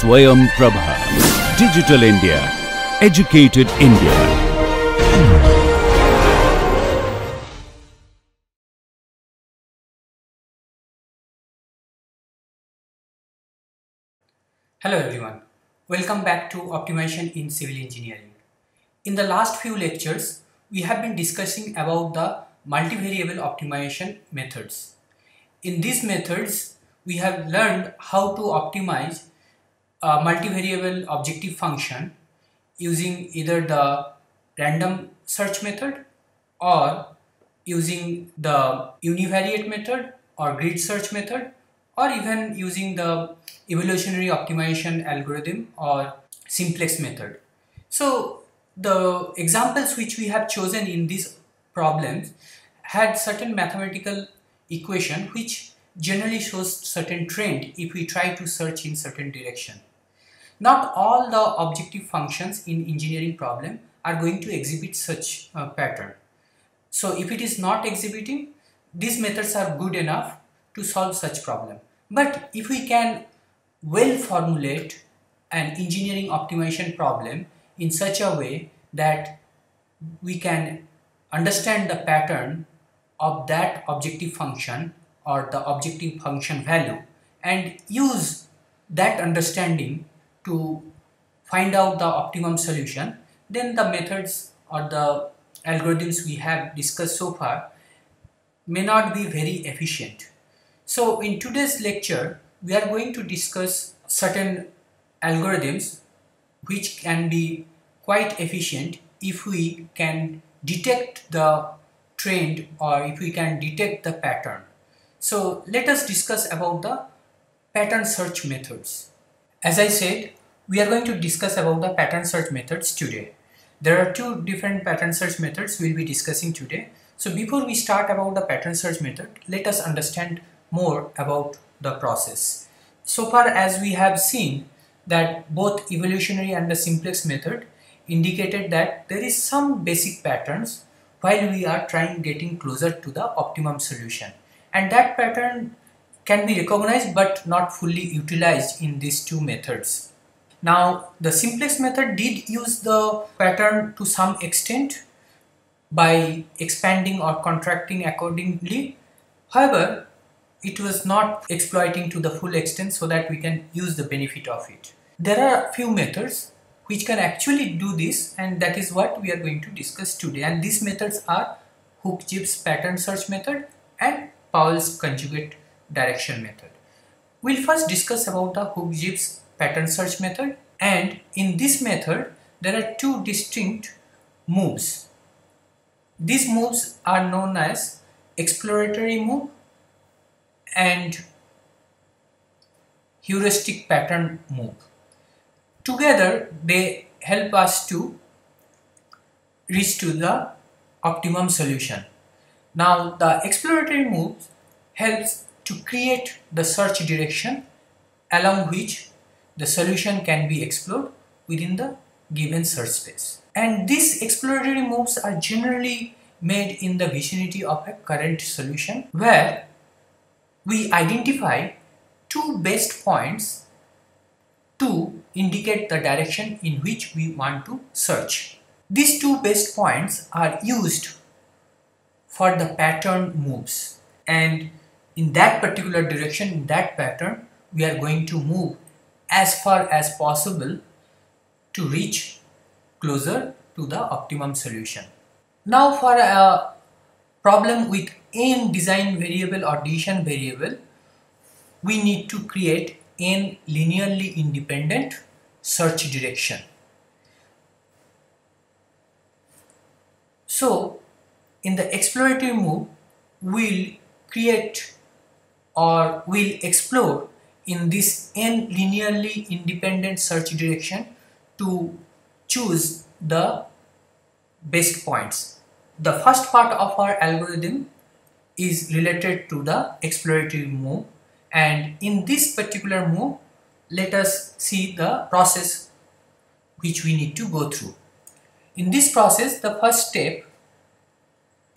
Swayam Prabha. Digital India. Educated India. Hello everyone, welcome back to Optimization in Civil Engineering. In the last few lectures, we have been discussing about the multivariable optimization methods. In these methods, we have learned how to optimize a multivariable objective function using either the random search method or using the univariate method or grid search method, or even using the evolutionary optimization algorithm or simplex method. So the examples which we have chosen in these problems had certain mathematical equation which generally shows certain trend if we try to search in certain direction. Not all the objective functions in engineering problem are going to exhibit such a pattern. So if it is not exhibiting, these methods are good enough to solve such problem. But if we can well formulate an engineering optimization problem in such a way that we can understand the pattern of that objective function or the objective function value and use that understanding to find out the optimum solution, then the methods or the algorithms we have discussed so far may not be very efficient. So in today's lecture, we are going to discuss certain algorithms which can be quite efficient if we can detect the trend or if we can detect the pattern. So let us discuss about the pattern search methods. As I said, we are going to discuss about the pattern search methods today. There are two different pattern search methods we will be discussing today. So before we start about the pattern search method, let us understand more about the process. So far as we have seen that both evolutionary and the simplex method indicated that there is some basic patterns while we are trying getting closer to the optimum solution, and that pattern can be recognized but not fully utilized in these two methods. Now the simplex method did use the pattern to some extent by expanding or contracting accordingly. However, it was not exploiting to the full extent so that we can use the benefit of it. There are a few methods which can actually do this, and that is what we are going to discuss today. And these methods are Hook-Gibbs pattern search method and Powell's conjugate direction method. We'll first discuss about the Hook-Gibbs pattern search method, and in this method there are two distinct moves. These moves are known as exploratory move and heuristic pattern move. Together they help us to reach to the optimum solution. Now the exploratory move helps to create the search direction along which the solution can be explored within the given search space. And these exploratory moves are generally made in the vicinity of a current solution, where we identify two best points to indicate the direction in which we want to search. These two best points are used for the pattern moves, and in that particular direction, in that pattern, we are going to move as far as possible to reach closer to the optimum solution. Now for a problem with n design variable or decision variable, we need to create n linearly independent search direction. So in the exploratory move, we'll create or we'll explore in this n linearly independent search direction to choose the best points. The first part of our algorithm is related to the exploratory move, and in this particular move, let us see the process which we need to go through. In this process, the first step,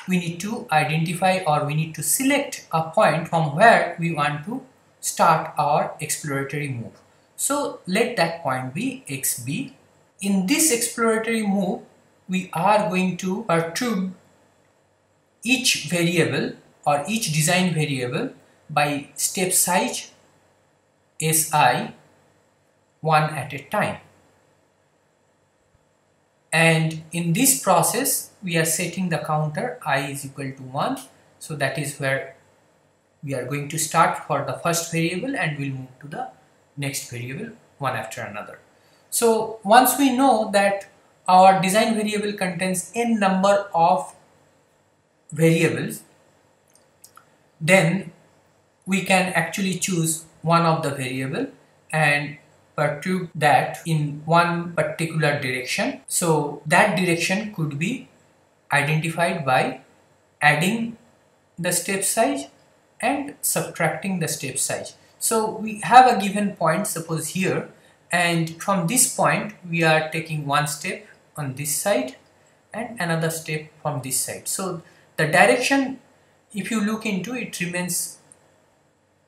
we need to identify or we need to select a point from where we want to start our exploratory move. So let that point be xb. In this exploratory move, we are going to perturb each variable or each design variable by step size si one at a time. And in this process, we are setting the counter I is equal to 1. So that is where we are going to start for the first variable, and we'll move to the next variable one after another. So once we know that our design variable contains n number of variables, then we can actually choose one of the variable and perturb that in one particular direction. So that direction could be identified by adding the step size and subtracting the step size. So we have a given point, suppose here, and from this point we are taking one step on this side and another step from this side. So the direction, if you look into it, remains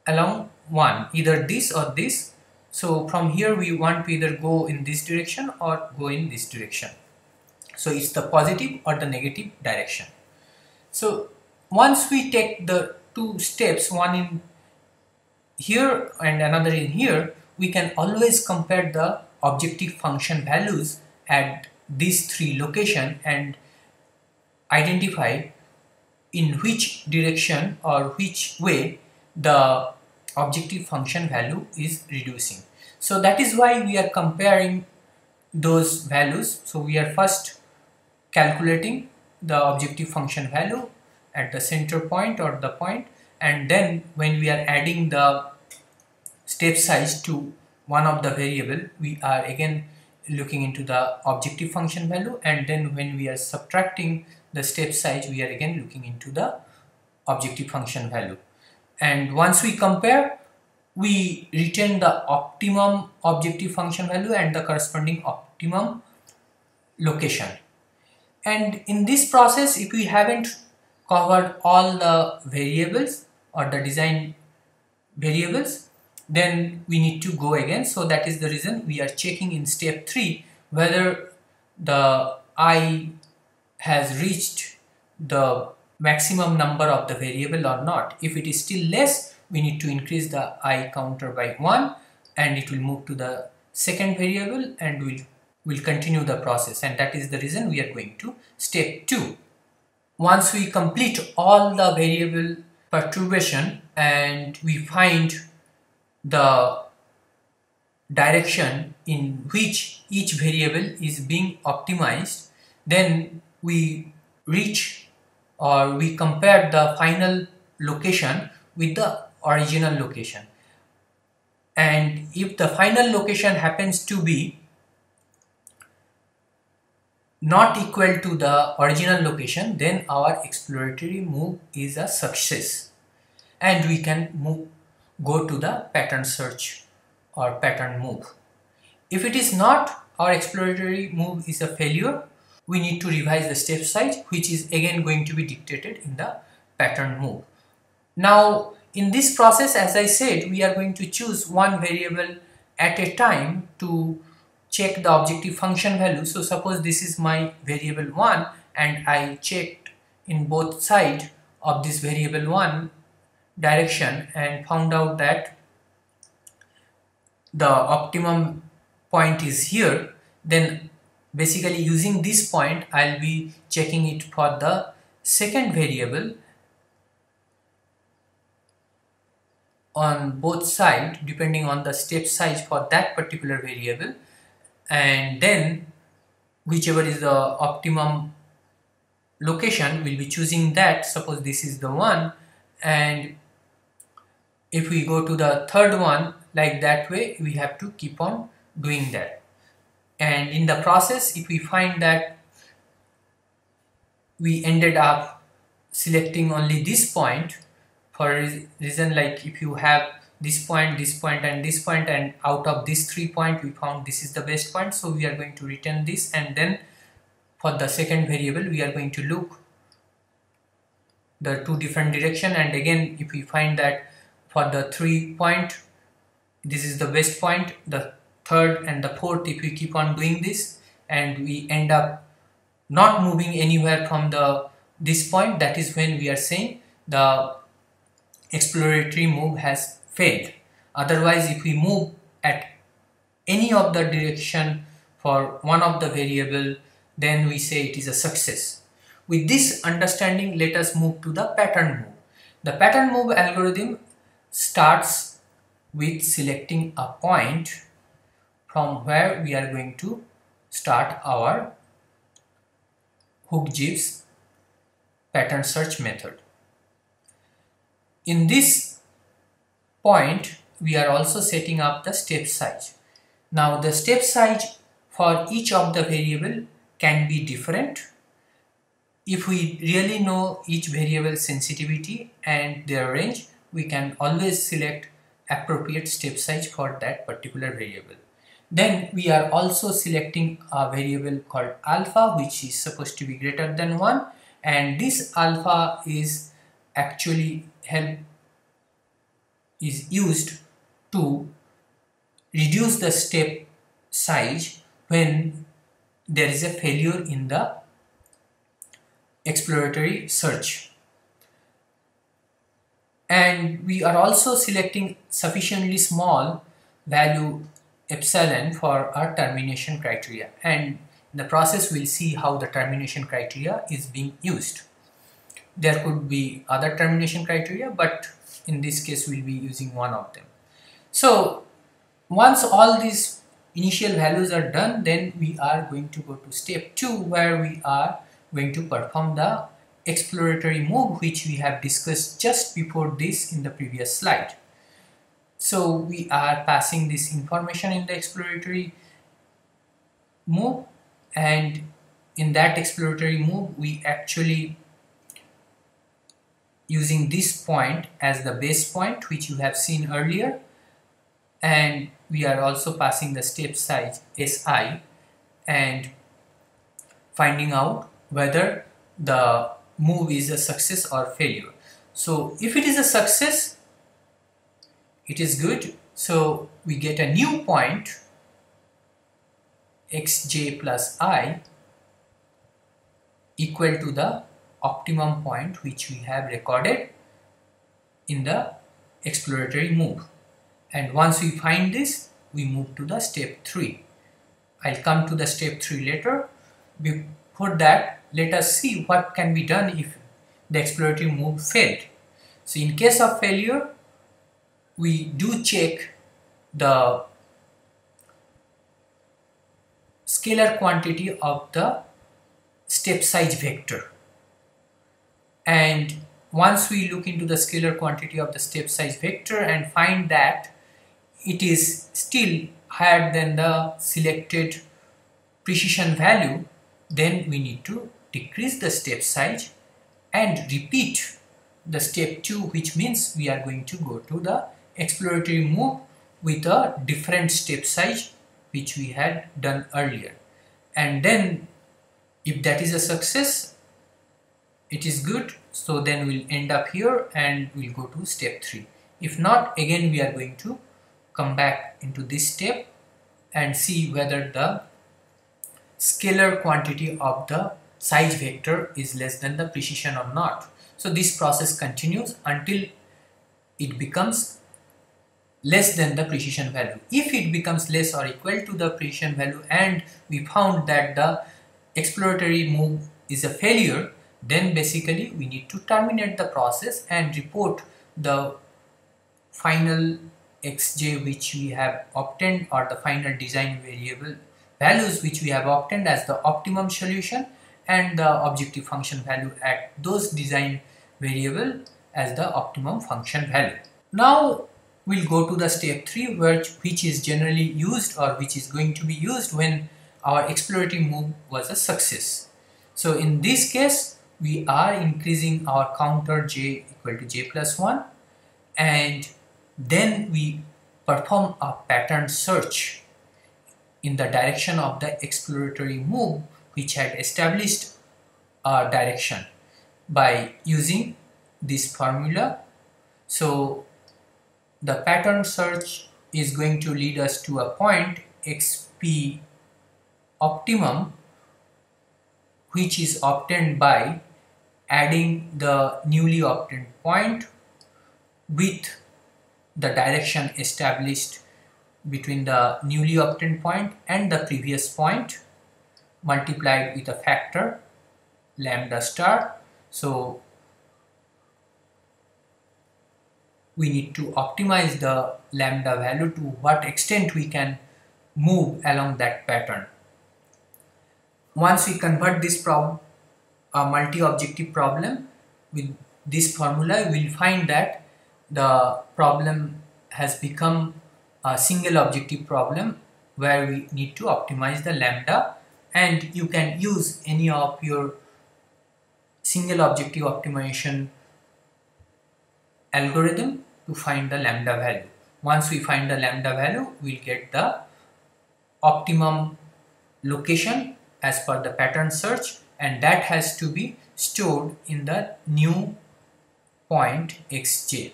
along one, either this or this. So from here we want to either go in this direction or go in this direction. So it's the positive or the negative direction. So once we take the two steps, one in here and another in here, we can always compare the objective function values at these three locations and identify in which direction or which way the objective function value is reducing. So that is why we are comparing those values. So we are first calculating the objective function value at the center point or the point, and then when we are adding the step size to one of the variable, we are again looking into the objective function value, and then when we are subtracting the step size, we are again looking into the objective function value. And once we compare, we retain the optimum objective function value and the corresponding optimum location. And in this process, if we haven't covered all the variables or the design variables, then we need to go again. So that is the reason we are checking in step 3 whether the I has reached the maximum number of the variable or not. If it is still less, we need to increase the I counter by 1, and it will move to the second variable, and we'll continue the process. And that is the reason we are going to step 2. Once we complete all the variable perturbation and we find the direction in which each variable is being optimized, then we reach or we compare the final location with the original location. And if the final location happens to be not equal to the original location, then our exploratory move is a success and we can go to the pattern search or pattern move. If it is not, our exploratory move is a failure. We need to revise the step size, which is again going to be dictated in the pattern move. Now in this process, as I said, we are going to choose one variable at a time to check the objective function value. So suppose this is my variable 1 and I checked in both sides of this variable 1 direction and found out that the optimum point is here, then basically using this point I'll be checking it for the second variable on both sides depending on the step size for that particular variable, and then whichever is the optimum location we'll be choosing that. Suppose this is the one, and if we go to the third one, like that way we have to keep on doing that. And in the process, if we find that we ended up selecting only this point for a reason, like if you have this point and this point, and out of these 3 points we found this is the best point, so we are going to return this, and then for the second variable we are going to look the two different direction, and again if we find that for the 3 point this is the best point, the third and the fourth. If we keep on doing this and we end up not moving anywhere from this point, that is when we are saying the exploratory move has failed. Otherwise, if we move at any of the direction for one of the variable, then we say it is a success. With this understanding, let us move to the pattern move. The pattern move algorithm starts with selecting a point from where we are going to start our Hook-Jeeves pattern search method. In this point, we are also setting up the step size. Now the step size for each of the variable can be different. If we really know each variable sensitivity and their range, we can always select appropriate step size for that particular variable. Then we are also selecting a variable called alpha, which is supposed to be greater than 1, and this alpha is actually used to reduce the step size when there is a failure in the exploratory search. And we are also selecting sufficiently small value epsilon for our termination criteria, and in the process we'll see how the termination criteria is being used. There could be other termination criteria, but in this case we'll be using one of them. So once all these initial values are done, then we are going to go to step 2, where we are going to perform the exploratory move, which we have discussed just before this in the previous slide. So we are passing this information in the exploratory move, and in that exploratory move we actually using this point as the base point, which you have seen earlier, and we are also passing the step size Si and finding out whether the move is a success or failure. So if it is a success, it is good. So we get a new point xj plus I equal to the optimum point which we have recorded in the exploratory move. And once we find this, we move to the step 3. I'll come to the step 3 later. Before that, let us see what can be done if the exploratory move failed. So in case of failure, we do check the scalar quantity of the step size vector, and once we look into the scalar quantity of the step size vector and find that it is still higher than the selected precision value, then we need to decrease the step size and repeat the step 2, which means we are going to go to the exploratory move with a different step size which we had done earlier. And then if that is a success, it is good, so then we'll end up here and we'll go to step 3. If not, again we are going to come back into this step and see whether the scalar quantity of the size vector is less than the precision or not. So this process continues until it becomes less than the precision value. If it becomes less or equal to the precision value and we found that the exploratory move is a failure, then basically we need to terminate the process and report the final xj which we have obtained, or the final design variable values which we have obtained as the optimum solution, and the objective function value at those design variable as the optimum function value. Now we'll go to the step 3, which is generally used, or which is going to be used when our exploratory move was a success. So in this case, we are increasing our counter j equal to j plus 1, and then we perform a pattern search in the direction of the exploratory move which had established a direction by using this formula. So the pattern search is going to lead us to a point xp optimum, which is obtained by adding the newly obtained point with the direction established between the newly obtained point and the previous point, multiplied with a factor lambda star. So we need to optimize the lambda value to what extent we can move along that pattern. Once we convert this problem, a multi-objective problem, with this formula, we will find that the problem has become a single objective problem where we need to optimize the lambda, and you can use any of your single objective optimization algorithm to find the lambda value. Once we find the lambda value, we'll get the optimum location as per the pattern search, and that has to be stored in the new point xj,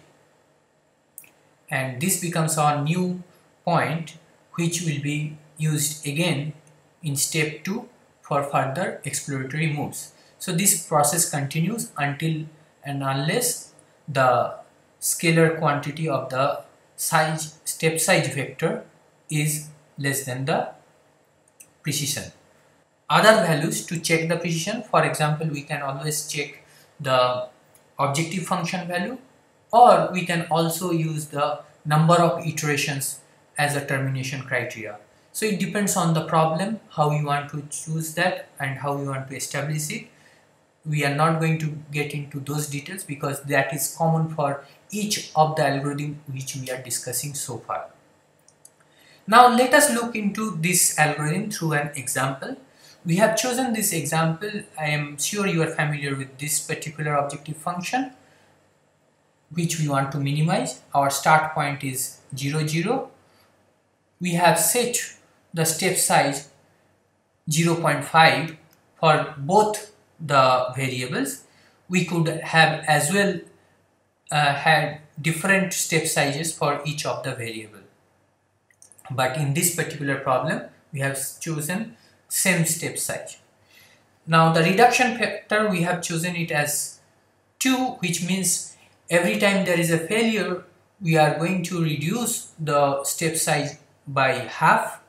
and this becomes our new point, which will be used again in step 2 for further exploratory moves. So this process continues until and unless the scalar quantity of the step size vector is less than the precision. Other values to check the precision, for example, we can always check the objective function value, or we can also use the number of iterations as a termination criteria. So it depends on the problem how you want to choose that and how you want to establish it. We are not going to get into those details because that is common for each of the algorithm which we are discussing so far. Now let us look into this algorithm through an example. We have chosen this example. I am sure you are familiar with this particular objective function which we want to minimize. Our start point is 0, 0. We have set the step size 0.5 for both the variables. We could have as well had different step sizes for each of the variable, but in this particular problem we have chosen same step size. Now the reduction factor, we have chosen it as 2, which means every time there is a failure we are going to reduce the step size by half,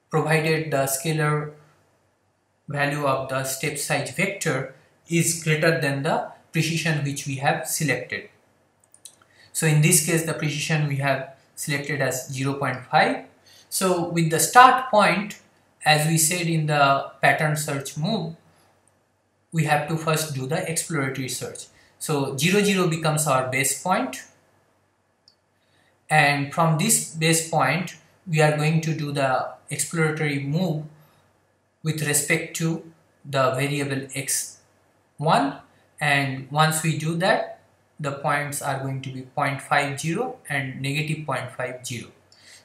provided the scalar value of the step size vector is greater than the precision which we have selected. So in this case the precision we have selected as 0.5. So with the start point, as we said in the pattern search move, we have to first do the exploratory search. So 0, 0 becomes our base point, and from this base point we are going to do the exploratory move with respect to the variable x1, and once we do that the points are going to be 0.50 and negative 0.50.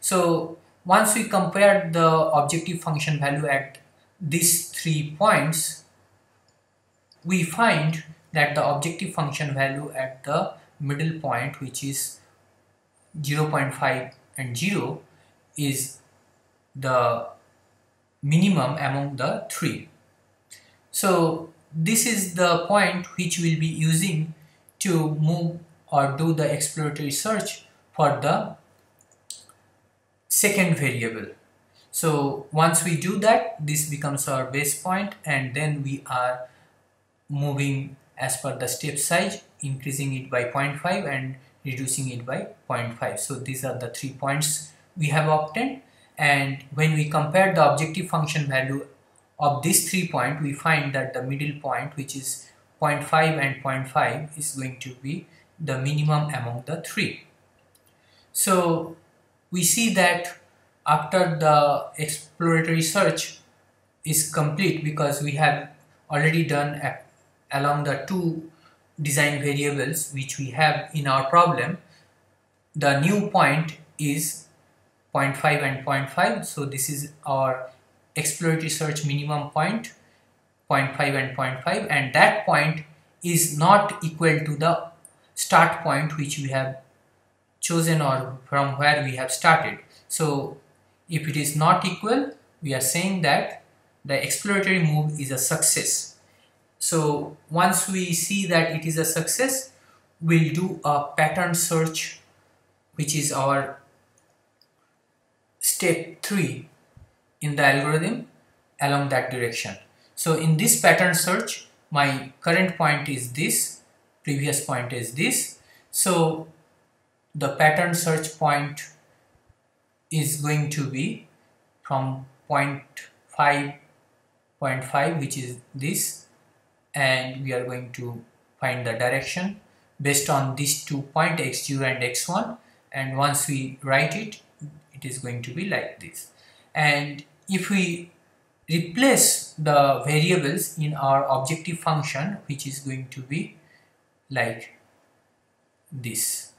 So once we compare the objective function value at these 3 points, we find that the objective function value at the middle point, which is 0.5 and 0, is the minimum among the 3. So this is the point which we'll be using to move or do the exploratory search for the second variable. So once we do that, this becomes our base point, and then we are moving as per the step size, increasing it by 0.5 and reducing it by 0.5. So these are the 3 points we have obtained, and when we compare the objective function value of these 3 points, we find that the middle point, which is 0.5 and 0.5, is going to be the minimum among the 3. So we see that after the exploratory search is complete, because we have already done along the 2 design variables which we have in our problem, the new point is 0.5 and 0.5. So this is our exploratory search minimum point, 0.5 and 0.5, and that point is not equal to the start point which we have chosen or from where we have started. So if it is not equal, we are saying that the exploratory move is a success. So once we see that it is a success, we'll do a pattern search, which is our step 3 in the algorithm along that direction. So in this pattern search, my current point is this, previous point is this. So the pattern search point is going to be from point 5.5, which is this, and we are going to find the direction based on these 2 points x0 and x1, and once we write it, it is going to be like this. And if we replace the variables in our objective function, which is going to be like this.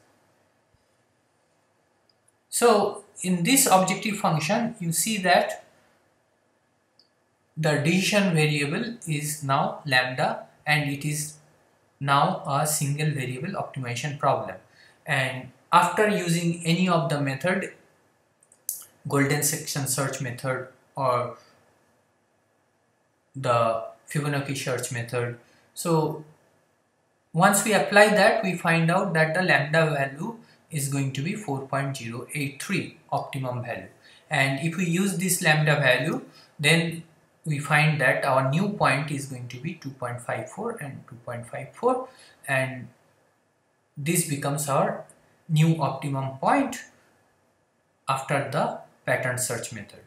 So in this objective function, you see that the decision variable is now lambda, and it is now a single variable optimization problem. And after using any of the method, golden section search method or the Fibonacci search method, so once we apply that, we find out that the lambda value is going to be 4.083 optimum value. And if we use this lambda value, then we find that our new point is going to be 2.54 and 2.54, and this becomes our new optimum point after the pattern search method.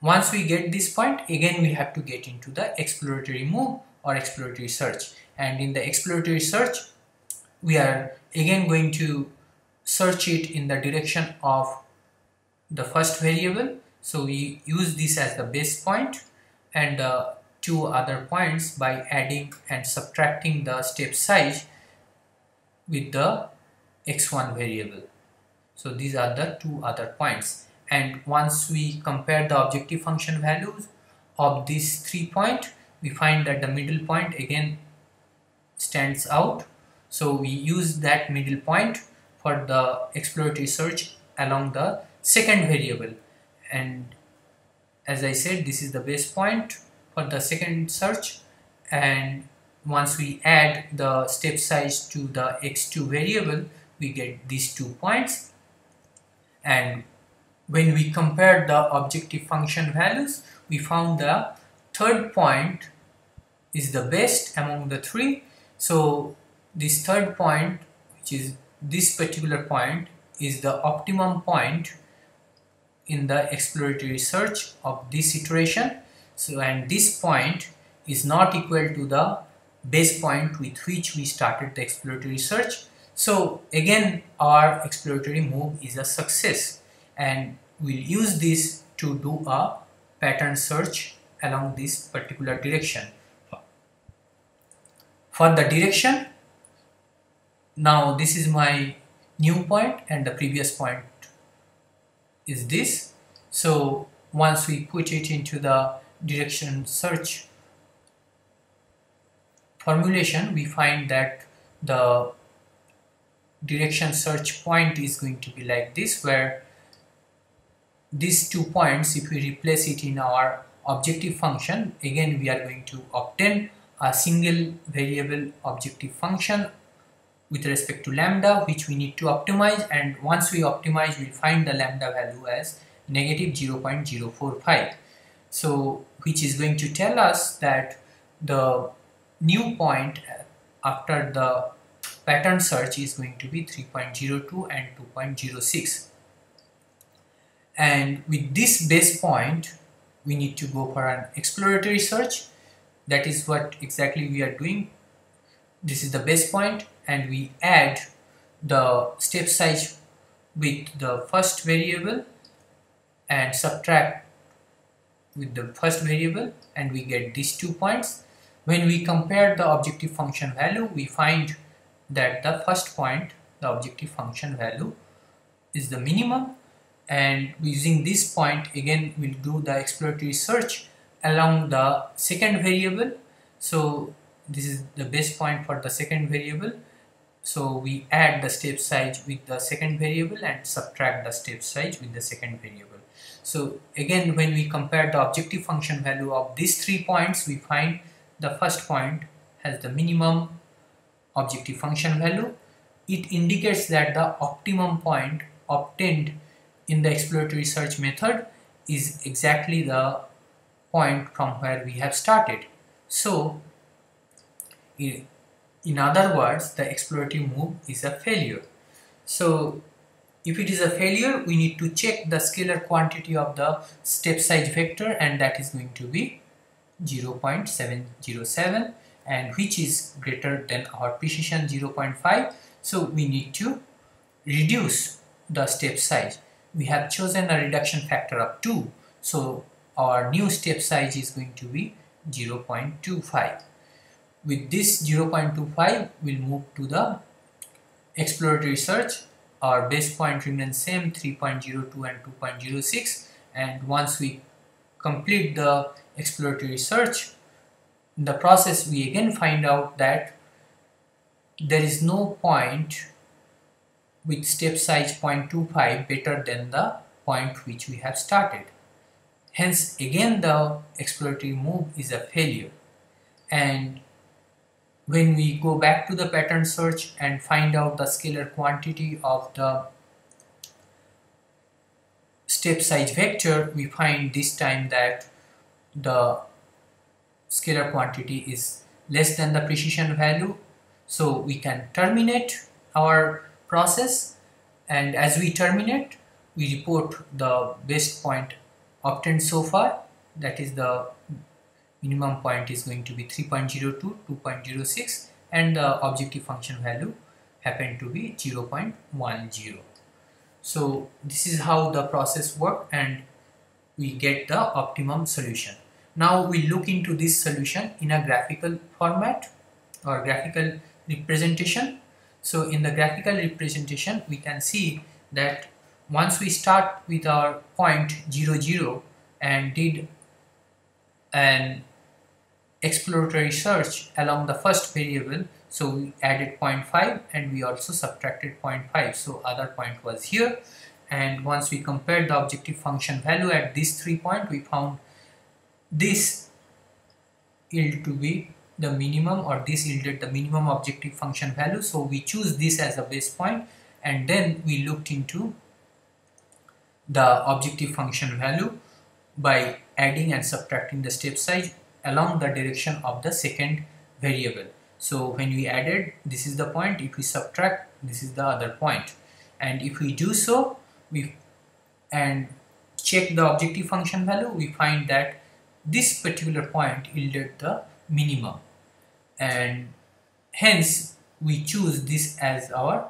Once we get this point, again we have to get into the exploratory move or exploratory search. And in the exploratory search, we are again going to search it in the direction of the first variable. So we use this as the base point, and the 2 other points by adding and subtracting the step size with the x1 variable. So these are the 2 other points, and once we compare the objective function values of these 3 points, we find that the middle point again stands out. So we use that middle point for the exploratory search along the second variable, and as I said, this is the base point for the second search, and once we add the step size to the x2 variable, we get these 2 points. And when we compare the objective function values, we found the third point is the best among the 3. So this third point, which is this particular point, is the optimum point in the exploratory search of this iteration. So, and this point is not equal to the base point with which we started the exploratory search. So again, our exploratory move is a success, and we'll use this to do a pattern search along this particular direction. For the direction, now this is my new point and the previous point is this. So once we put it into the direction search formulation, we find that the direction search point is going to be like this, where these 2 points, if we replace it in our objective function, again we are going to obtain a single variable objective function with respect to lambda, which we need to optimize, and once we optimize, we'll find the lambda value as negative 0.045. So which is going to tell us that the new point after the pattern search is going to be 3.02 and 2.06. And with this base point, we need to go for an exploratory search. That is what exactly we are doing. This is the base point, and we add the step size with the first variable and subtract with the first variable, and we get these 2 points. When we compare the objective function value, we find that the first point, the objective function value, is the minimum, and using this point again we'll do the exploratory search along the second variable. So this is the base point for the second variable. So we add the step size with the second variable and subtract the step size with the second variable. So again, when we compare the objective function value of these 3 points, we find the first point has the minimum objective function value. It indicates that the optimum point obtained in the exploratory search method is exactly the point from where we have started. So in other words, the exploratory move is a failure. So if it is a failure, we need to check the scalar quantity of the step size vector, and that is going to be 0.707, and which is greater than our precision 0.5. So we need to reduce the step size. We have chosen a reduction factor of 2, so our new step size is going to be 0.25. With this 0.25, we'll move to the exploratory search. Our base point remains same, 3.02 and 2.06, and once we complete the exploratory search, in the process we again find out that there is no point with step size 0.25 better than the point which we have started. Hence again the exploratory move is a failure. And when we go back to the pattern search and find out the scalar quantity of the step size vector, we find this time that the scalar quantity is less than the precision value. So we can terminate our process, and as we terminate, we report the best point obtained so far, that is the minimum point is going to be 3.02, 2.06, and the objective function value happened to be 0.10. So this is how the process works, and we get the optimum solution. Now we look into this solution in a graphical format or graphical representation. So in the graphical representation, we can see that once we start with our point 0, 0 and did an exploratory search along the first variable, so we added 0.5 and we also subtracted 0.5, so other point was here. And once we compared the objective function value at these 3 points, we found this yield to be the minimum, or this yielded the minimum objective function value. So we choose this as a base point, and then we looked into the objective function value by adding and subtracting the step size along the direction of the second variable. So when we added, this is the point, if we subtract, this is the other point. And if we do so, and check the objective function value, we find that this particular point yielded the minimum, and hence we choose this as our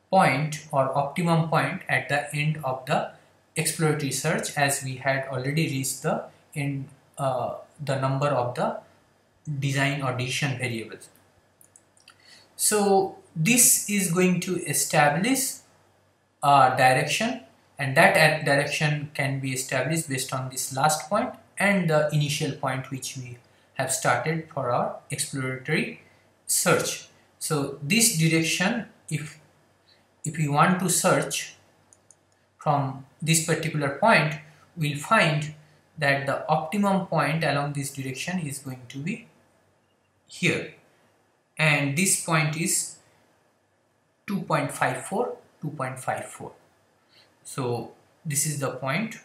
point or optimum point at the end of the exploratory search, as we had already reached the end, the number of the design or decision variables. So this is going to establish a direction, and that direction can be established based on this last point and the initial point which we have started for our exploratory search. So this direction, if we want to search from this particular point, we'll find that the optimum point along this direction is going to be here, and this point is 2.54, 2.54. So this is the point